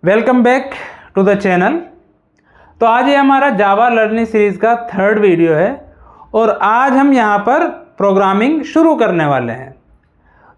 Welcome back to the channel. तो आज ये हमारा जावा लर्निंग सीरीज़ का थर्ड वीडियो है और आज हम यहाँ पर प्रोग्रामिंग शुरू करने वाले हैं।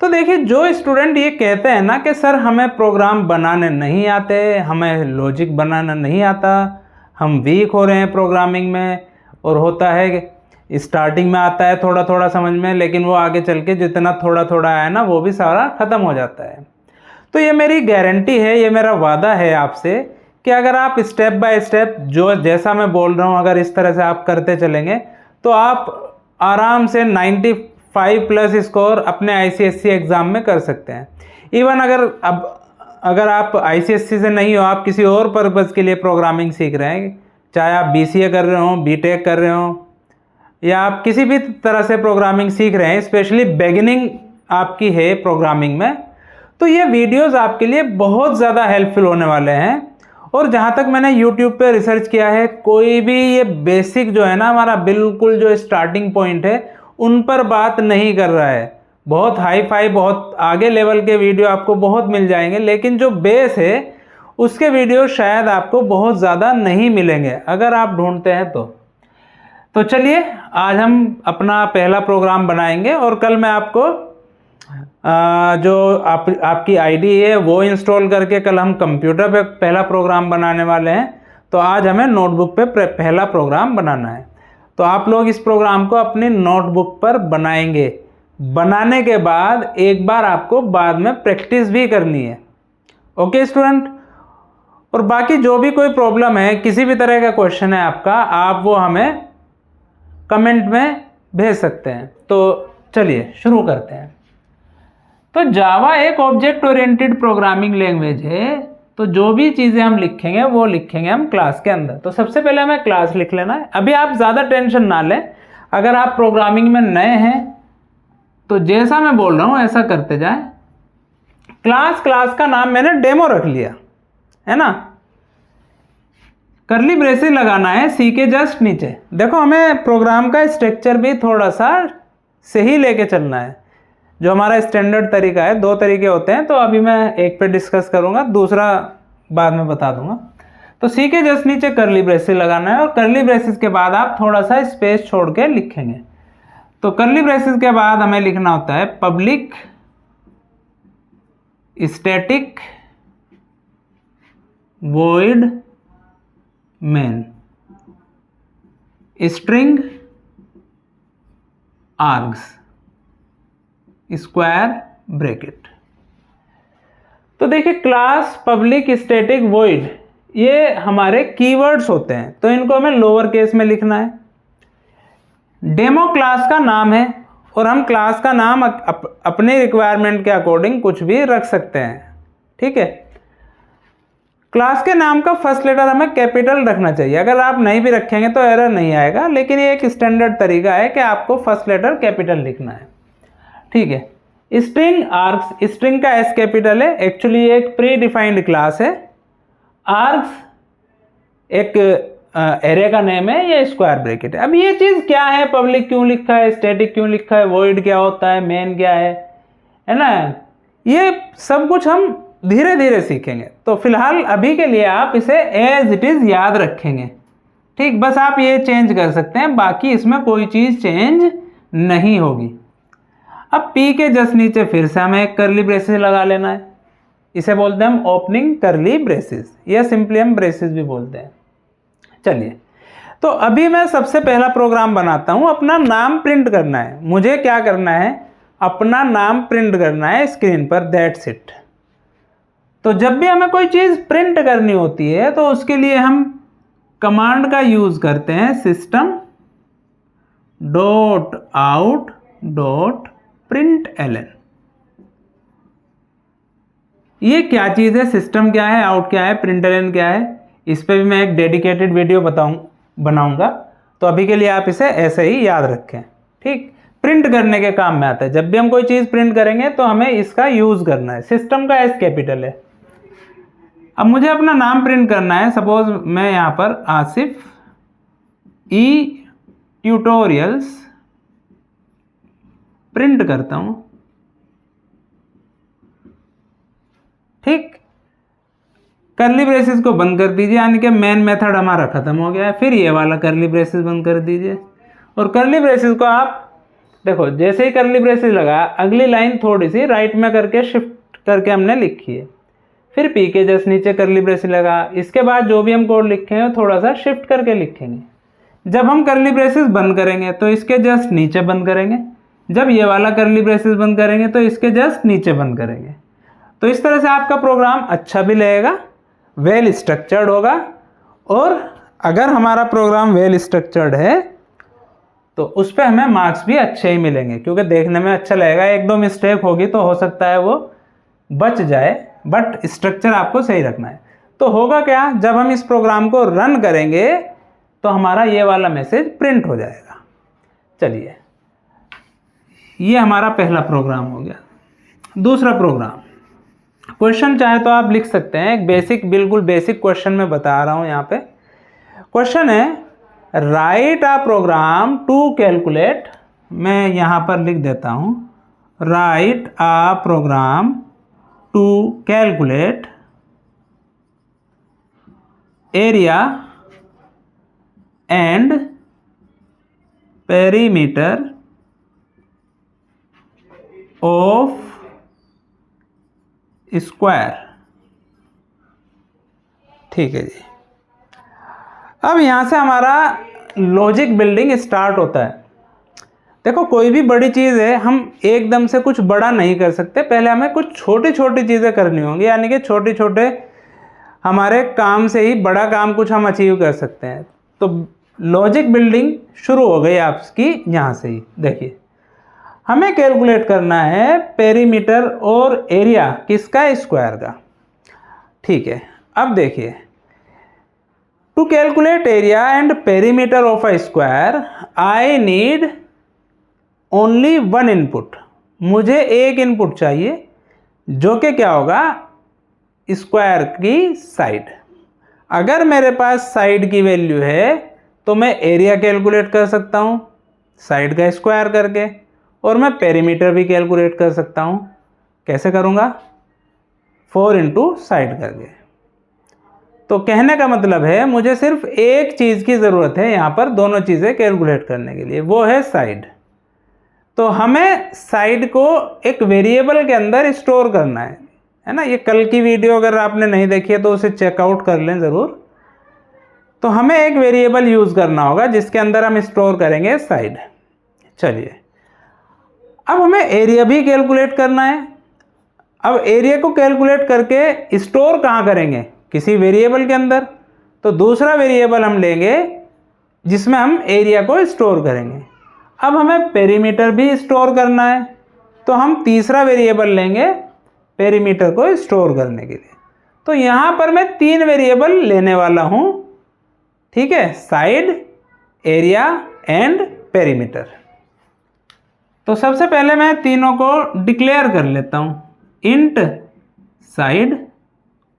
तो देखिए, जो स्टूडेंट ये कहते हैं ना कि सर हमें प्रोग्राम बनाने नहीं आते, हमें लॉजिक बनाना नहीं आता, हम वीक हो रहे हैं प्रोग्रामिंग में, और होता है कि स्टार्टिंग में आता है थोड़ा थोड़ा समझ में, लेकिन वो आगे चल के जितना थोड़ा थोड़ा आया ना वो भी सारा ख़त्म हो जाता है। तो ये मेरी गारंटी है, ये मेरा वादा है आपसे कि अगर आप स्टेप बाय स्टेप जो जैसा मैं बोल रहा हूँ अगर इस तरह से आप करते चलेंगे तो आप आराम से 95 प्लस स्कोर अपने आईसीएससी एग्ज़ाम में कर सकते हैं। इवन अगर आप आईसीएससी से नहीं हो, आप किसी और पर्पज़ के लिए प्रोग्रामिंग सीख रहे हैं, चाहे आप बीसीए कर रहे हो, बीटेक कर रहे हो, या आप किसी भी तरह से प्रोग्रामिंग सीख रहे हैं, स्पेशली बिगिनिंग आपकी है प्रोग्रामिंग में, तो ये वीडियोस आपके लिए बहुत ज़्यादा हेल्पफुल होने वाले हैं। और जहाँ तक मैंने YouTube पे रिसर्च किया है, कोई भी ये बेसिक जो है ना हमारा बिल्कुल जो स्टार्टिंग पॉइंट है उन पर बात नहीं कर रहा है। बहुत हाई फाई बहुत आगे लेवल के वीडियो आपको बहुत मिल जाएंगे, लेकिन जो बेस है उसके वीडियो शायद आपको बहुत ज़्यादा नहीं मिलेंगे अगर आप ढूंढते हैं तो चलिए आज हम अपना पहला प्रोग्राम बनाएंगे और कल मैं आपको जो आपकी आईडी है वो इंस्टॉल करके कल हम कंप्यूटर पे पहला प्रोग्राम बनाने वाले हैं। तो आज हमें नोटबुक पे पहला प्रोग्राम बनाना है। तो आप लोग इस प्रोग्राम को अपनी नोटबुक पर बनाएंगे। बनाने के बाद एक बार आपको बाद में प्रैक्टिस भी करनी है। Okay student. और बाकी जो भी कोई प्रॉब्लम है, किसी भी तरह का क्वेश्चन है आपका, आप वो हमें कमेंट में भेज सकते हैं। तो चलिए शुरू करते हैं। तो जावा एक ऑब्जेक्ट ओरिएंटेड प्रोग्रामिंग लैंग्वेज है। तो जो भी चीज़ें हम लिखेंगे वो लिखेंगे हम क्लास के अंदर। तो सबसे पहले हमें क्लास लिख लेना है। अभी आप ज़्यादा टेंशन ना लें, अगर आप प्रोग्रामिंग में नए हैं तो जैसा मैं बोल रहा हूँ ऐसा करते जाएं। क्लास का नाम मैंने डेमो रख लिया है ना। कर्ली ब्रेसेस लगाना है सी के जस्ट नीचे। देखो, हमें प्रोग्राम का स्ट्रक्चर भी थोड़ा सा सही लेके चलना है। जो हमारा स्टैंडर्ड तरीका है, दो तरीके होते हैं, तो अभी मैं एक पे डिस्कस करूंगा, दूसरा बाद में बता दूंगा। तो सी के जस्ट नीचे कर्ली ब्रेसेस लगाना है और कर्ली ब्रेसेस के बाद आप थोड़ा सा स्पेस छोड़ के लिखेंगे। तो कर्ली ब्रेसेस के बाद हमें लिखना होता है public static void main string args square bracket. तो देखिए, क्लास, पब्लिक, स्टैटिक, वॉइड, ये हमारे कीवर्ड्स होते हैं, तो इनको हमें लोअर केस में लिखना है। डेमो क्लास का नाम है और हम क्लास का नाम अपने रिक्वायरमेंट के अकॉर्डिंग कुछ भी रख सकते हैं। ठीक है। क्लास के नाम का फर्स्ट लेटर हमें कैपिटल रखना चाहिए। अगर आप नहीं भी रखेंगे तो एरर नहीं आएगा, लेकिन ये एक स्टैंडर्ड तरीका है कि आपको फर्स्ट लेटर कैपिटल लिखना है। ठीक है। स्ट्रिंग आर्ग्स, स्ट्रिंग का एस कैपिटल है, एक्चुअली ये एक प्री डिफाइंड क्लास है। आर्ग्स एक एरे का नेम है, ये स्क्वायर ब्रैकेट है। अब ये चीज क्या है, पब्लिक क्यों लिखा है, स्टैटिक क्यों लिखा है, वॉइड क्या होता है, मेन क्या है ना, ये सब कुछ हम धीरे धीरे सीखेंगे। तो फिलहाल अभी के लिए आप इसे एज इट इज याद रखेंगे। ठीक, बस आप ये चेंज कर सकते हैं, बाकी इसमें कोई चीज चेंज नहीं होगी। अब पी के जस्ट नीचे फिर से हमें एक कर्ली ब्रेसेस लगा लेना है। इसे बोलते हैं हम ओपनिंग कर्ली ब्रेसेस, या सिंपली हम ब्रेसेस भी बोलते हैं। चलिए, तो अभी मैं सबसे पहला प्रोग्राम बनाता हूं। अपना नाम प्रिंट करना है। मुझे क्या करना है, अपना नाम प्रिंट करना है स्क्रीन पर, दैट्स इट। तो जब भी हमें कोई चीज प्रिंट करनी होती है तो उसके लिए हम कमांड का यूज करते हैं, system dot out dot print ln. ये क्या चीज़ है, सिस्टम क्या है, आउट क्या है, प्रिंट एलन क्या है, इस पे भी मैं एक डेडिकेटेड वीडियो बनाऊंगा। तो अभी के लिए आप इसे ऐसे ही याद रखें। ठीक, प्रिंट करने के काम में आता है। जब भी हम कोई चीज़ प्रिंट करेंगे तो हमें इसका यूज़ करना है। सिस्टम का एस कैपिटल है। अब मुझे अपना नाम प्रिंट करना है। सपोज मैं यहाँ पर आसिफ ई ट्यूटोरियल्स प्रिंट करता हूं। ठीक, कर्ली ब्रेसेस को बंद कर दीजिए, यानी कि मेन मेथड हमारा ख़त्म हो गया है। फिर ये वाला कर्ली ब्रेसेस बंद कर दीजिए और कर्ली ब्रेसेस को आप देखो, जैसे ही कर्ली ब्रेसेस लगा अगली लाइन थोड़ी सी राइट में करके शिफ्ट करके हमने लिखी है। फिर पी के जस्ट नीचे कर्ली ब्रेसेस लगा, इसके बाद जो भी हम कोड लिखे हैं थोड़ा सा शिफ्ट करके लिखेंगे। जब हम कर्ली ब्रेसेस बंद करेंगे तो इसके जस्ट नीचे बंद करेंगे, जब ये वाला कर्ली ब्रेसेस बंद करेंगे तो इसके जस्ट नीचे बंद करेंगे। तो इस तरह से आपका प्रोग्राम अच्छा भी लगेगा, वेल स्ट्रक्चर्ड होगा। और अगर हमारा प्रोग्राम वेल स्ट्रक्चर्ड है तो उस पर हमें मार्क्स भी अच्छे ही मिलेंगे, क्योंकि देखने में अच्छा लगेगा। एक दो मिस्टेक होगी तो हो सकता है वो बच जाए, बट स्ट्रक्चर आपको सही रखना है। तो होगा क्या, जब हम इस प्रोग्राम को रन करेंगे तो हमारा ये वाला मैसेज प्रिंट हो जाएगा। चलिए, ये हमारा पहला प्रोग्राम हो गया। दूसरा प्रोग्राम, क्वेश्चन चाहे तो आप लिख सकते हैं, एक बेसिक, बिल्कुल बेसिक क्वेश्चन मैं बता रहा हूँ। यहाँ पे क्वेश्चन है write a program to calculate, मैं यहाँ पर लिख देता हूँ, write a program to calculate area and perimeter of square. ठीक है जी। अब यहां से हमारा लॉजिक बिल्डिंग स्टार्ट होता है। देखो, कोई भी बड़ी चीज़ है, हम एकदम से कुछ बड़ा नहीं कर सकते, पहले हमें कुछ छोटी छोटी चीज़ें करनी होंगी, यानी कि छोटे छोटे हमारे काम से ही बड़ा काम कुछ हम अचीव कर सकते हैं। तो लॉजिक बिल्डिंग शुरू हो गई आपकी यहाँ से ही। देखिए, हमें कैलकुलेट करना है पेरीमीटर और एरिया किसका, स्क्वायर का। ठीक है, अब देखिए, to calculate area and perimeter of a square I need only one input. मुझे एक इनपुट चाहिए, जो कि क्या होगा, स्क्वायर की साइड। अगर मेरे पास साइड की वैल्यू है तो मैं एरिया कैलकुलेट कर सकता हूँ साइड का स्क्वायर करके, और मैं पेरीमीटर भी कैलकुलेट कर सकता हूँ। कैसे करूँगा, 4 इंटू साइड करके। तो कहने का मतलब है मुझे सिर्फ एक चीज़ की ज़रूरत है यहाँ पर दोनों चीज़ें कैलकुलेट करने के लिए, वो है साइड। तो हमें साइड को एक वेरिएबल के अंदर स्टोर करना है ना। ये कल की वीडियो अगर आपने नहीं देखी है तो उसे चेकआउट कर लें ज़रूर। तो हमें एक वेरिएबल यूज़ करना होगा जिसके अंदर हम स्टोर करेंगे साइड। चलिए, अब हमें एरिया भी कैलकुलेट करना है। अब एरिया को कैलकुलेट करके स्टोर कहाँ करेंगे, किसी वेरिएबल के अंदर। तो दूसरा वेरिएबल हम लेंगे जिसमें हम एरिया को स्टोर करेंगे। अब हमें पेरीमीटर भी स्टोर करना है, तो हम तीसरा वेरिएबल लेंगे पेरीमीटर को स्टोर करने के लिए। तो यहाँ पर मैं 3 वेरिएबल लेने वाला हूँ, ठीक है, साइड, एरिया एंड पेरीमीटर। तो सबसे पहले मैं तीनों को डिक्लेयर कर लेता हूँ, int side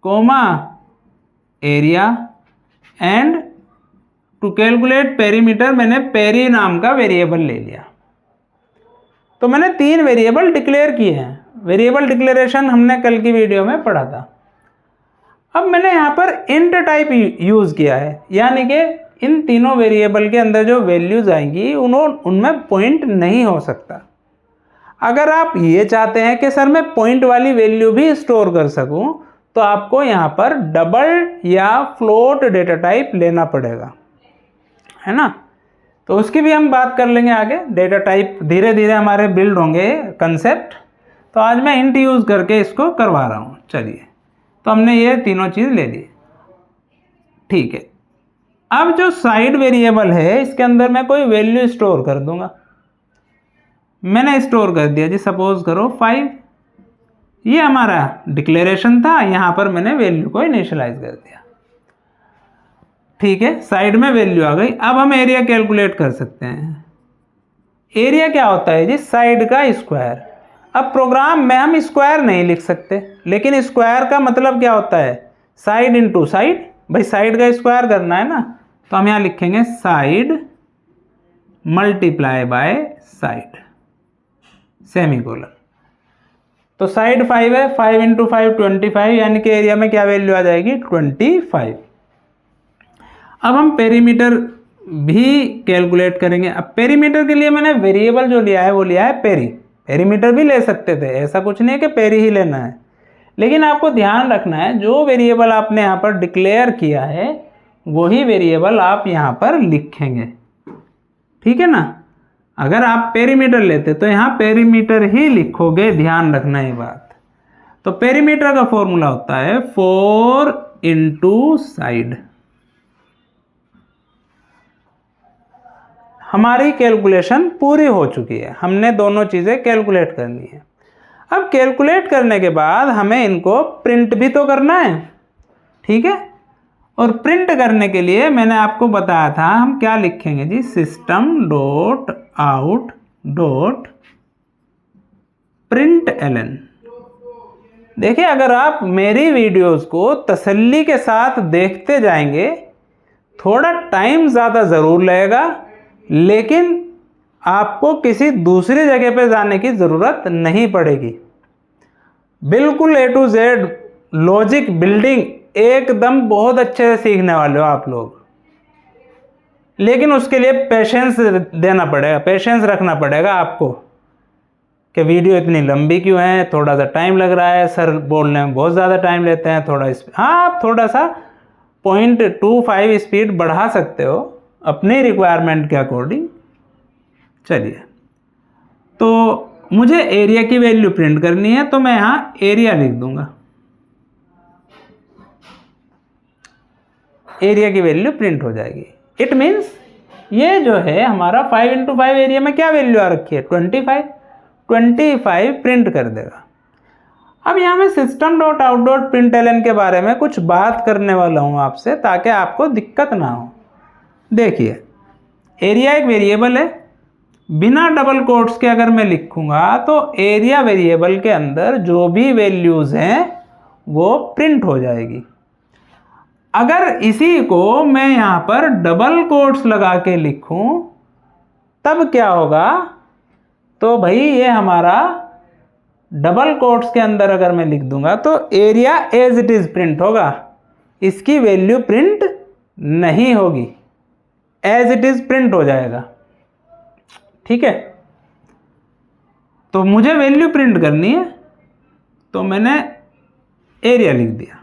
comma area and to calculate perimeter मैंने पेरी नाम का वेरिएबल ले लिया। तो मैंने 3 वेरिएबल डिक्लेयर किए हैं। वेरिएबल डिक्लेरेशन हमने कल की वीडियो में पढ़ा था। अब मैंने यहाँ पर इंट टाइप यूज़ किया है, यानी कि इन तीनों वेरिएबल के अंदर जो वैल्यूज़ आएंगी उनमें पॉइंट नहीं हो सकता। अगर आप ये चाहते हैं कि सर मैं पॉइंट वाली वैल्यू भी स्टोर कर सकूं, तो आपको यहाँ पर डबल या फ्लोट डेटा टाइप लेना पड़ेगा, है ना। तो उसकी भी हम बात कर लेंगे आगे। डेटा टाइप धीरे धीरे हमारे बिल्ड होंगे कंसेप्ट। तो आज मैं इंट यूज़ करके इसको करवा रहा हूँ। चलिए, तो हमने ये तीनों चीज़ ले ली, ठीक है। अब जो साइड वेरिएबल है इसके अंदर मैं कोई वैल्यू स्टोर कर दूंगा। मैंने स्टोर कर दिया जी, सपोज करो 5। ये हमारा डिक्लेरेशन था, यहाँ पर मैंने वैल्यू को इनिशियलाइज कर दिया, ठीक है। साइड में वैल्यू आ गई। अब हम एरिया कैलकुलेट कर सकते हैं। एरिया क्या होता है जी, साइड का स्क्वायर। अब प्रोग्राम में हम स्क्वायर नहीं लिख सकते, लेकिन स्क्वायर का मतलब क्या होता है, साइड इंटू साइड। भाई साइड का स्क्वायर करना है ना, तो हम यहाँ लिखेंगे side multiply by side, semicolon. तो साइड 5 है, 5 × 5 25, यानी कि एरिया में क्या वैल्यू आ जाएगी 25। अब हम पेरीमीटर भी कैलकुलेट करेंगे। अब पेरीमीटर के लिए मैंने वेरिएबल जो लिया है वो लिया है पेरी। पेरीमीटर भी ले सकते थे, ऐसा कुछ नहीं है कि पेरी ही लेना है, लेकिन आपको ध्यान रखना है जो वेरिएबल आपने यहाँ पर डिक्लेयर किया है वही वेरिएबल आप यहाँ पर लिखेंगे, ठीक है ना। अगर आप पेरीमीटर लेते तो यहाँ पेरीमीटर ही लिखोगे, ध्यान रखना ये बात। तो पेरीमीटर का फॉर्मूला होता है 4 × साइड। हमारी कैलकुलेशन पूरी हो चुकी है, हमने दोनों चीज़ें कैलकुलेट करनी है। अब कैलकुलेट करने के बाद हमें इनको प्रिंट भी तो करना है, ठीक है। और प्रिंट करने के लिए मैंने आपको बताया था हम क्या लिखेंगे जी, system.out.println। देखिए, अगर आप मेरी वीडियोस को तसल्ली के साथ देखते जाएंगे, थोड़ा टाइम ज़्यादा ज़रूर लगेगा, लेकिन आपको किसी दूसरी जगह पे जाने की ज़रूरत नहीं पड़ेगी। बिल्कुल A to Z logic building एकदम बहुत अच्छे से सीखने वाले हो आप लोग, लेकिन उसके लिए पेशेंस देना पड़ेगा, पेशेंस रखना पड़ेगा आपको कि वीडियो इतनी लंबी क्यों है, थोड़ा सा टाइम लग रहा है, सर बोलने में बहुत ज़्यादा टाइम लेते हैं, थोड़ा हाँ आप थोड़ा सा 0.25 स्पीड बढ़ा सकते हो अपनी रिक्वायरमेंट के अकॉर्डिंग। चलिए, तो मुझे एरिया की वैल्यू प्रिंट करनी है, तो मैं यहाँ एरिया लिख दूंगा। एरिया की वैल्यू प्रिंट हो जाएगी। इट मीन्स ये जो है हमारा 5 × 5 एरिया में क्या वैल्यू आ रखी है 25 प्रिंट कर देगा। अब यहाँ मैं system.out.println के बारे में कुछ बात करने वाला हूँ आपसे, ताकि आपको दिक्कत ना हो। देखिए, एरिया एक वेरिएबल है, बिना डबल कोट्स के अगर मैं लिखूंगा तो एरिया वेरिएबल के अंदर जो भी वैल्यूज़ हैं वो प्रिंट हो जाएगी। अगर इसी को मैं यहाँ पर डबल कोट्स लगा के लिखूं तब क्या होगा, तो भाई ये हमारा डबल कोट्स के अंदर अगर मैं लिख दूंगा तो area as it is print होगा, इसकी वैल्यू प्रिंट नहीं होगी, एज इट इज प्रिंट हो जाएगा, ठीक है। तो मुझे वैल्यू प्रिंट करनी है तो मैंने एरिया लिख दिया।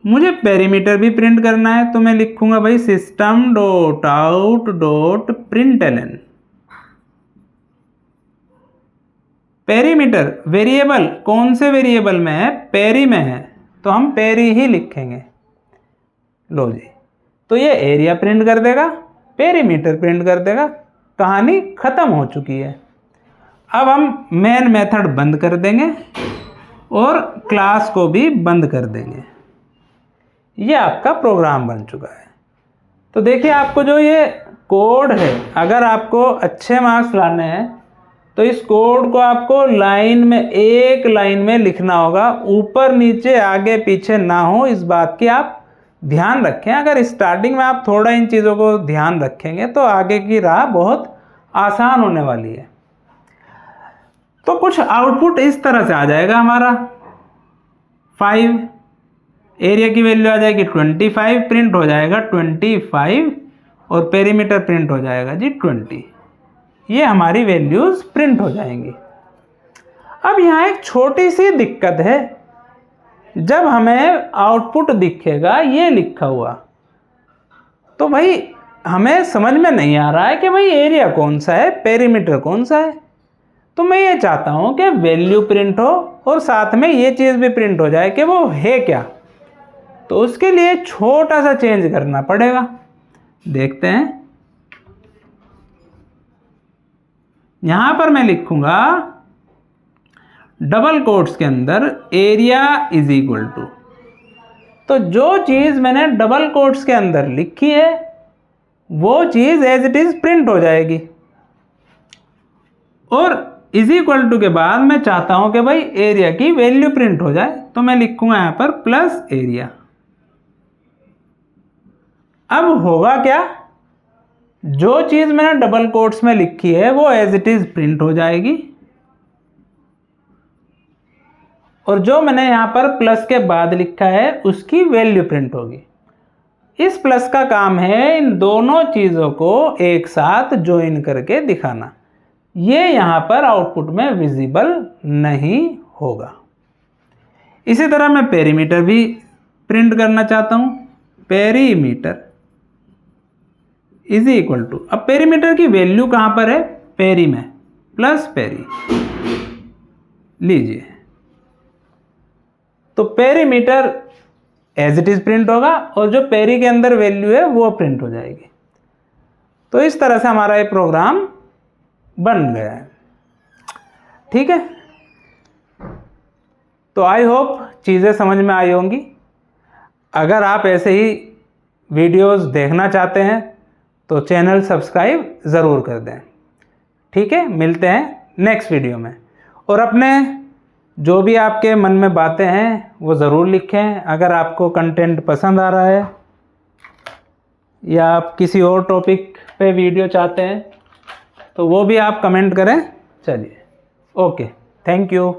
मुझे पेरीमीटर भी प्रिंट करना है तो मैं लिखूंगा भाई system.out.println। पेरीमीटर वेरिएबल कौन से वेरिएबल में है, पेरी में है, तो हम पेरी ही लिखेंगे। लो जी, तो ये एरिया प्रिंट कर देगा, पेरीमीटर प्रिंट कर देगा, कहानी खत्म हो चुकी है। अब हम मेन मेथड बंद कर देंगे और क्लास को भी बंद कर देंगे। ये आपका प्रोग्राम बन चुका है। तो देखिए, आपको जो ये कोड है, अगर आपको अच्छे मार्क्स लाने हैं तो इस कोड को आपको लाइन में, एक लाइन में लिखना होगा, ऊपर नीचे आगे पीछे ना हो, इस बात की आप ध्यान रखें। अगर स्टार्टिंग में आप थोड़ा इन चीज़ों को ध्यान रखेंगे तो आगे की राह बहुत आसान होने वाली है। तो कुछ आउटपुट इस तरह से आ जाएगा हमारा 5, एरिया की वैल्यू आ जाएगी 25, प्रिंट हो जाएगा 25 और पेरीमीटर प्रिंट हो जाएगा जी 20। ये हमारी वैल्यूज़ प्रिंट हो जाएंगी। अब यहाँ एक छोटी सी दिक्कत है, जब हमें आउटपुट दिखेगा ये लिखा हुआ, तो भाई हमें समझ में नहीं आ रहा है कि भाई एरिया कौन सा है, पेरीमीटर कौन सा है। तो मैं ये चाहता हूँ कि वैल्यू प्रिंट हो और साथ में ये चीज़ भी प्रिंट हो जाए कि वो है क्या। तो उसके लिए छोटा सा चेंज करना पड़ेगा, देखते हैं। यहां पर मैं लिखूंगा डबल कोट्स के अंदर एरिया इज इक्वल टू, तो जो चीज़ मैंने डबल कोट्स के अंदर लिखी है वो चीज़ एज इट इज प्रिंट हो जाएगी। और इज इक्वल टू के बाद मैं चाहता हूं कि भाई एरिया की वैल्यू प्रिंट हो जाए, तो मैं लिखूंगा यहां पर प्लस एरिया। अब होगा क्या, जो चीज़ मैंने डबल कोट्स में लिखी है वो एज इट इज प्रिंट हो जाएगी। और जो मैंने यहाँ पर प्लस के बाद लिखा है उसकी वैल्यू प्रिंट होगी। इस प्लस का काम है इन दोनों चीज़ों को एक साथ ज्वाइन करके दिखाना। ये यहाँ पर आउटपुट में विजिबल नहीं होगा। इसी तरह मैं पेरीमीटर भी प्रिंट करना चाहता हूँ। पेरीमीटर इज इक्वल टू, अब पेरीमीटर की वैल्यू कहाँ पर है, पेरी में, प्लस पेरी लीजिए। तो perimeter as it is print होगा और जो पेरी के अंदर वैल्यू है वो प्रिंट हो जाएगी। तो इस तरह से हमारा ये प्रोग्राम बन गया है। ठीक है, तो आई होप चीज़ें समझ में आई होंगी। अगर आप ऐसे ही वीडियोस देखना चाहते हैं तो चैनल सब्सक्राइब ज़रूर कर दें। ठीक है, मिलते हैं नेक्स्ट वीडियो में। और अपने जो भी आपके मन में बातें हैं वो ज़रूर लिखें। अगर आपको कंटेंट पसंद आ रहा है या आप किसी और टॉपिक पे वीडियो चाहते हैं तो वो भी आप कमेंट करें। चलिए, ओके, थैंक यू।